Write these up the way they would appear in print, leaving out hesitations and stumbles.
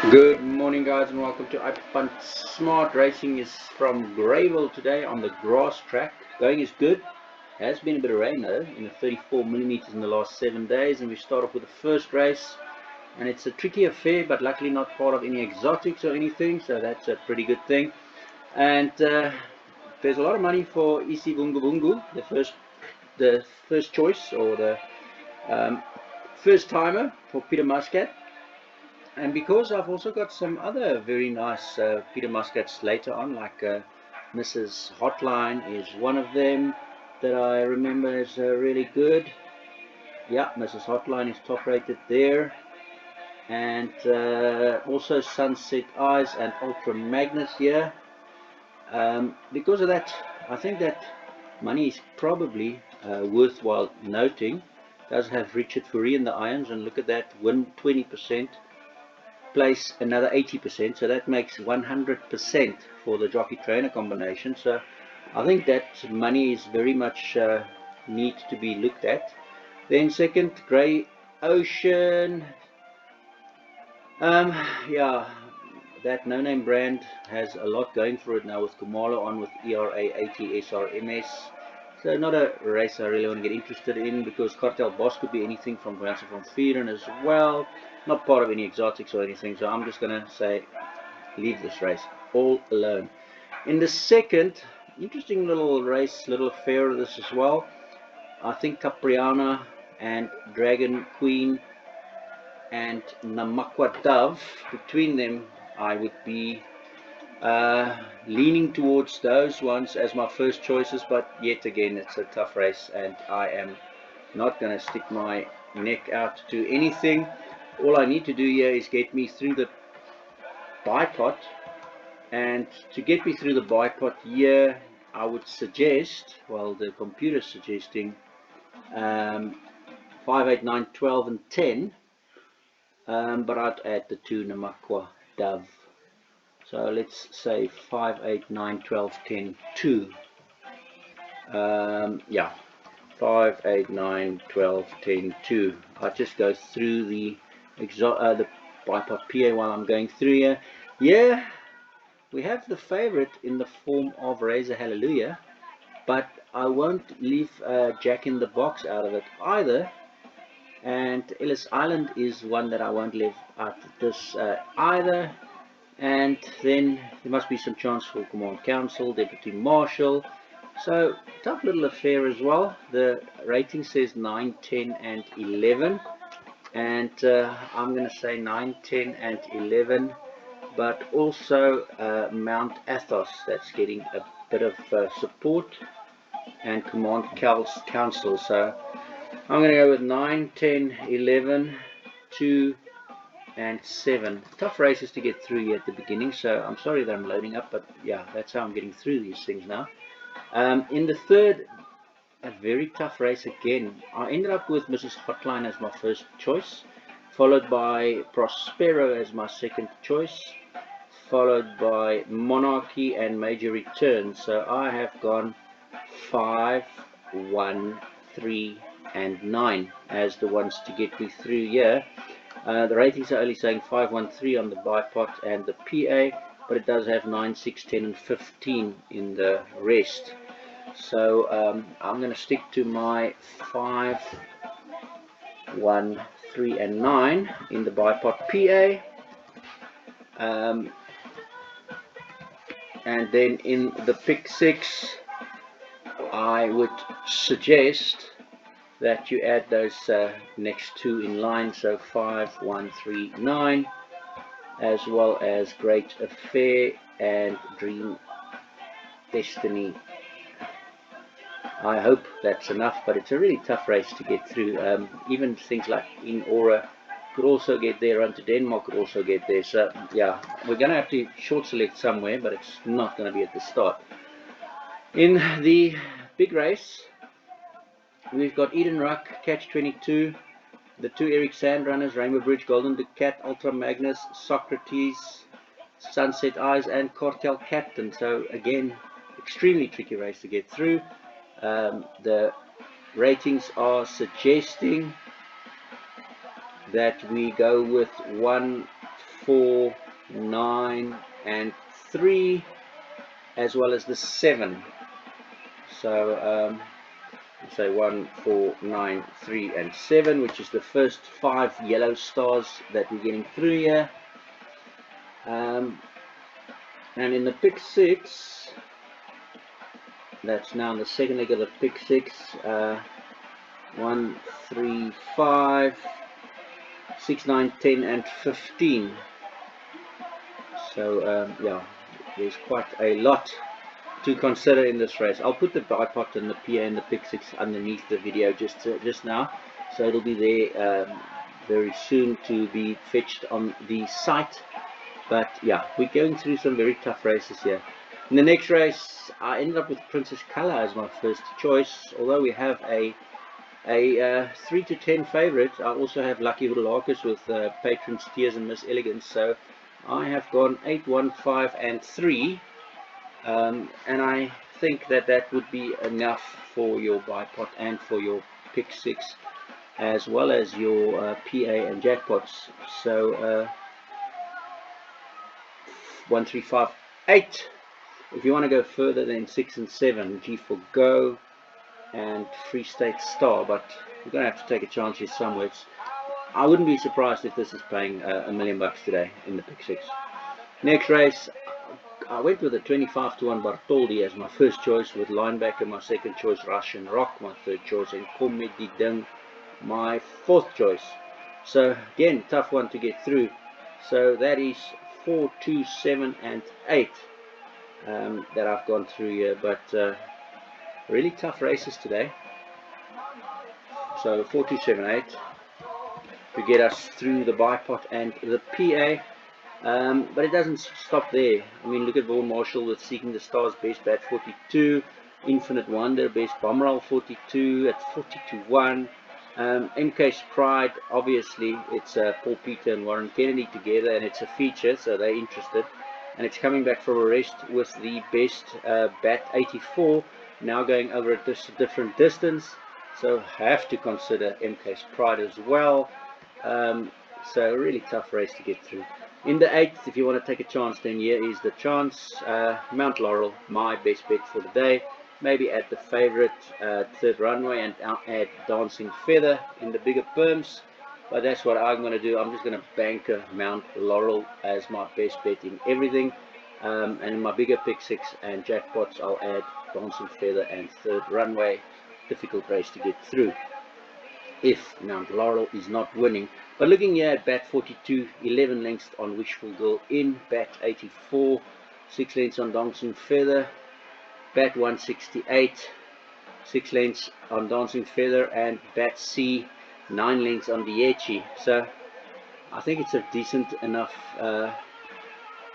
Good morning, guys, and welcome to iPunt. Smart Racing is from Greyville today on the grass track. Going is good. Has been a bit of rain though, in the 34 millimeters in the last 7 days, and we start off with the first race. And it's a tricky affair, but luckily not part of any exotics or anything, so that's a pretty good thing. And there's a lot of money for Isi Bungu Bungu, the first choice, or the first timer for Peter Muscat. And because I've also got some other very nice Peter Muscats later on, like Mrs. Hotline is one of them that I remember is really good. Yeah, Mrs. Hotline is top rated there. And also Sunset Eyes and Ultra Magnus here. Because of that, I think that money is probably worthwhile noting. Does have Richard Fourie in the irons, and look at that, win 20%. Place another 80%, so that makes 100% for the jockey trainer combination. So I think that money is very much need to be looked at. Then second, Grey Ocean. Yeah, that no-name brand has a lot going for it now with Kumalo on with ERA 80 SRMS. So not a race I really want to get interested in, because Cartel Boss could be anything from Vanessa van Vieren as well. Not part of any exotics or anything, so I'm just going to say leave this race all alone. In the second, interesting little race, little affair this as well. I think Capriana and Dragon Queen and Namakwa Dove, between them I would be leaning towards those ones as my first choices, but yet again it's a tough race and I am not going to stick my neck out to anything. All I need to do here is get me through the bipot, and to get me through the bipot here I would suggest, well, the computer's suggesting 5, 8, 9, 12 and 10, but I'd add the 2 Namakwa Dove. So let's say 5, 8, 9, 12, 10, 2. Yeah, 5, 8, 9, 12, 10, 2. I'll just go through the bipot PA while I'm going through here. Yeah, we have the favorite in the form of Razor Hallelujah, but I won't leave Jack in the Box out of it either. And Ellis Island is one that I won't leave out of this either. And then there must be some chance for Command Council, Deputy Marshal. So tough little affair as well. The rating says 9, 10 and 11, and I'm going to say 9, 10 and 11, but also Mount Athos, that's getting a bit of support, and Command Council. So I'm going to go with 9, 10, 11, 2 and 7. Tough races to get through here at the beginning, so I'm sorry that I'm loading up, but yeah, that's how I'm getting through these things now. In the third, a very tough race again. I ended up with Mrs. Hotline as my first choice, followed by Prospero as my second choice, followed by Monarchy and Major Return. So I have gone 5, 1, 3 and 9 as the ones to get me through here. The ratings are only saying 513 on the bipot and the PA, but it does have 9, 6, 10 and 15 in the rest. So I'm going to stick to my 5, 1, 3 and 9 in the bipot PA. And then in the pick 6, I would suggest that you add those next two in line, so 5, 1, 3, 9, as well as Great Affair and Dream Destiny. I hope that's enough, but it's a really tough race to get through. Even things like In Aura could also get there, Run to Denmark could also get there. So yeah, we're going to have to short select somewhere, but it's not going to be at the start. In the big race, we've got Eden Ruck, Catch 22, the 2 Eric Sand runners, Rainbow Bridge, Golden Ducat, Ultra Magnus, Socrates, Sunset Eyes and Cartel Captain. So again, extremely tricky race to get through. The ratings are suggesting that we go with 1, 4, 9 and 3, as well as the 7. So say 1, 4, 9, 3 and 7, which is the first 5 yellow stars that we're getting through here. And in the pick 6, that's now in the second leg of the pick 6, 1, 3, 5, 6, 9, 10 and 15. So yeah, there's quite a lot to consider in this race. I'll put the bipod and the PA and the pick 6 underneath the video just now, so it'll be there very soon to be fetched on the site. But yeah, we're going through some very tough races here. In the next race, I ended up with Princess Color as my first choice. Although we have a 3 to 10 favorite, I also have Lucky Hudalakis with Patron's Tears and Miss Elegance. So I have gone 8, 1, 5 and 3. And I think that would be enough for your bipod and for your pick 6, as well as your PA and jackpots. So 1, 3, 5, 8. If you want to go further, then 6 and 7, G for Go and Free State Star, but you're going to have to take a chance here somewhere. I wouldn't be surprised if this is paying $1 million today in the pick 6. Next race, I went with a 25 to 1 Bartoldi as my first choice, with Linebacker my second choice, Russian Rock my third choice, and Comedy Ding my fourth choice. So again, tough one to get through. So that is 4, 2, 7 and 8 that I've gone through here, but really tough races today. So 4, 2, 7, 8 to get us through the bipod and the PA. But it doesn't stop there. I mean, look at Vaughan Marshall with Seeking the Stars, best bat 42, Infinite Wonder, best bomb roll 42 at 40 to 1. MK's Pride, obviously it's Paul Peter and Warren Kennedy together, and it's a feature, so they're interested. And it's coming back from a rest with the best bat 84, now going over a different distance. So have to consider MK's Pride as well. So a really tough race to get through. In the 8th, if you want to take a chance, then here is the chance. Mount Laurel, my best bet for the day. Maybe add the favorite Third Runway and add Dancing Feather in the bigger perms. But that's what I'm going to do. I'm just going to banker Mount Laurel as my best bet in everything. And in my bigger pick 6 and jackpots, I'll add Dancing Feather and Third Runway. Difficult race to get through if Mount Laurel is not winning. But looking here at bat 42, 11 lengths on Wishful Girl in, bat 84, 6 lengths on Dancing Feather, bat 168, 6 lengths on Dancing Feather, and bat C, 9 lengths on Dieci. So I think it's a decent enough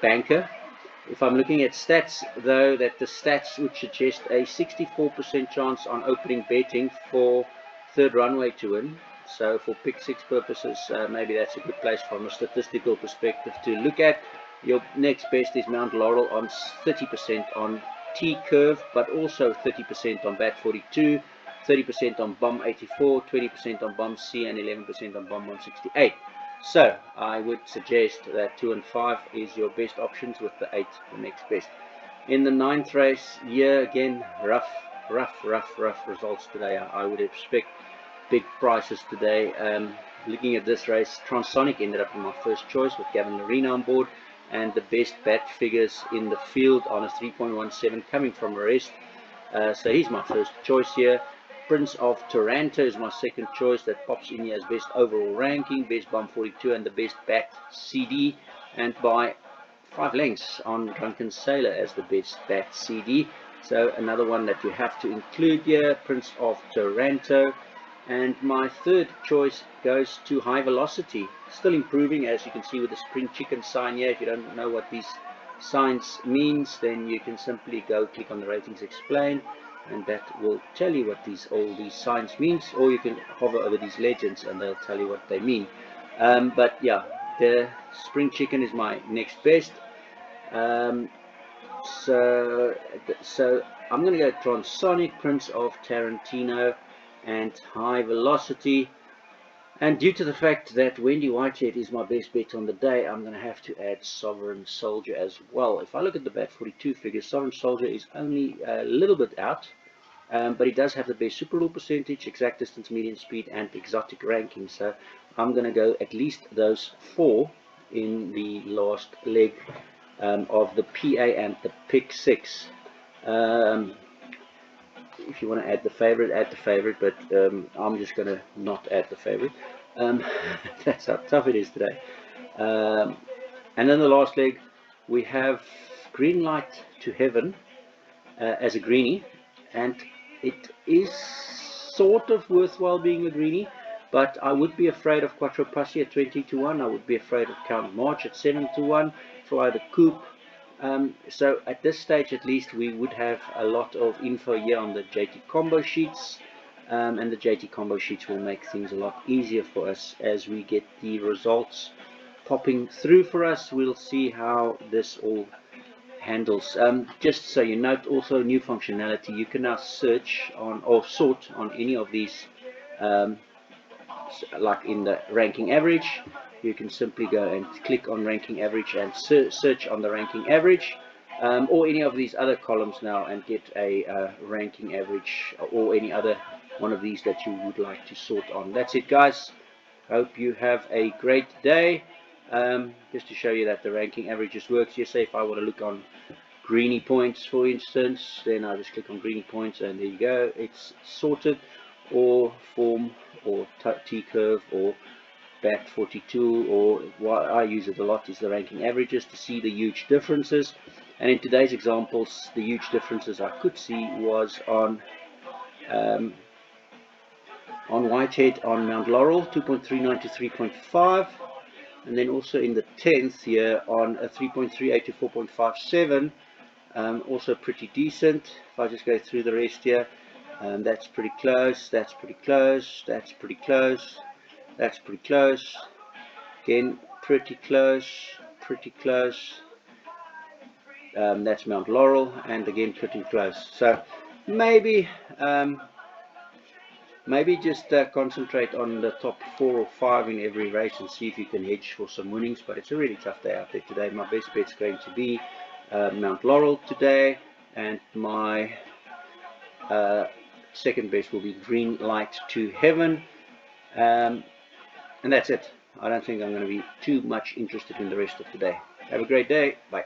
banker. If I'm looking at stats, though, that the stats would suggest a 64% chance on opening betting for Third Runway to win. So for pick 6 purposes, maybe that's a good place from a statistical perspective to look at. Your next best is Mount Laurel on 30% on T curve, but also 30% on bat 42, 30% on bomb 84, 20% on bomb C, and 11% on bomb 168. So I would suggest that 2 and 5 is your best options, with the 8 the next best. In the 9th race, here again, rough results today. I would expect big prices today. Looking at this race, Transonic ended up in my first choice with Gavin Marina on board, and the best bat figures in the field on a 3.17 coming from a rest. So he's my first choice here. Prince of Taranto is my second choice, that pops in here as best overall ranking, best bomb 42 and the best bat CD, and by 5 lengths on Drunken Sailor as the best bat CD. So another one that you have to include here, Prince of Taranto. And my third choice goes to High Velocity, still improving, as you can see with the Spring Chicken sign here. If you don't know what these signs means, then you can simply go click on the ratings explain, and that will tell you what all these signs means, or you can hover over these legends and they'll tell you what they mean. But yeah, the Spring Chicken is my next best. So I'm going to go Transonic, Prince of Tarantino, and High Velocity. And due to the fact that Wendy Whitehead is my best bet on the day, I'm going to have to add Sovereign Soldier as well. If I look at the bat 42 figures, Sovereign Soldier is only a little bit out, but he does have the best super rule percentage, exact distance, median speed, and exotic ranking. So I'm going to go at least those 4 in the last leg of the PA and the Pick 6. If you want to add the favorite, but I'm just going to not add the favorite. That's how tough it is today. And then the last leg, we have Green Light to Heaven as a greenie, and it is sort of worthwhile being a greenie, but I would be afraid of Quattro Passi at 20 to 1. I would be afraid of Count March at 7 to 1. Fly the Coop. So at this stage, at least, we would have a lot of info here on the JT combo sheets, and the JT combo sheets will make things a lot easier for us as we get the results popping through for us. We'll see how this all handles. Just so you note, also new functionality, you can now search on or sort on any of these, like in the ranking average. You can simply go and click on ranking average and search on the ranking average, or any of these other columns now, and get a ranking average, or any other one of these that you would like to sort on. That's it, guys. Hope you have a great day. Just to show you that the ranking averages works here. Say if I want to look on greeny points, for instance, then I just click on greeny points, and there you go, it's sorted. Or form, or T-curve, or bat 42, or what I use it a lot is the ranking averages to see the huge differences. And in today's examples, the huge differences I could see was on Whitehead on Mount Laurel, 2.39 to 3.5, and then also in the 10th here on a 3.38 to 4.57, also pretty decent. If I just go through the rest here, that's pretty close, that's pretty close, that's pretty close, that's pretty close, again pretty close, pretty close, that's Mount Laurel, and again pretty close. So maybe maybe just concentrate on the top 4 or 5 in every race and see if you can hedge for some winnings. But it's a really tough day out there today. My best bet's going to be Mount Laurel today, and my second best will be Green Light to Heaven, and that's it. I don't think I'm going to be too much interested in the rest of the day. Have a great day. Bye.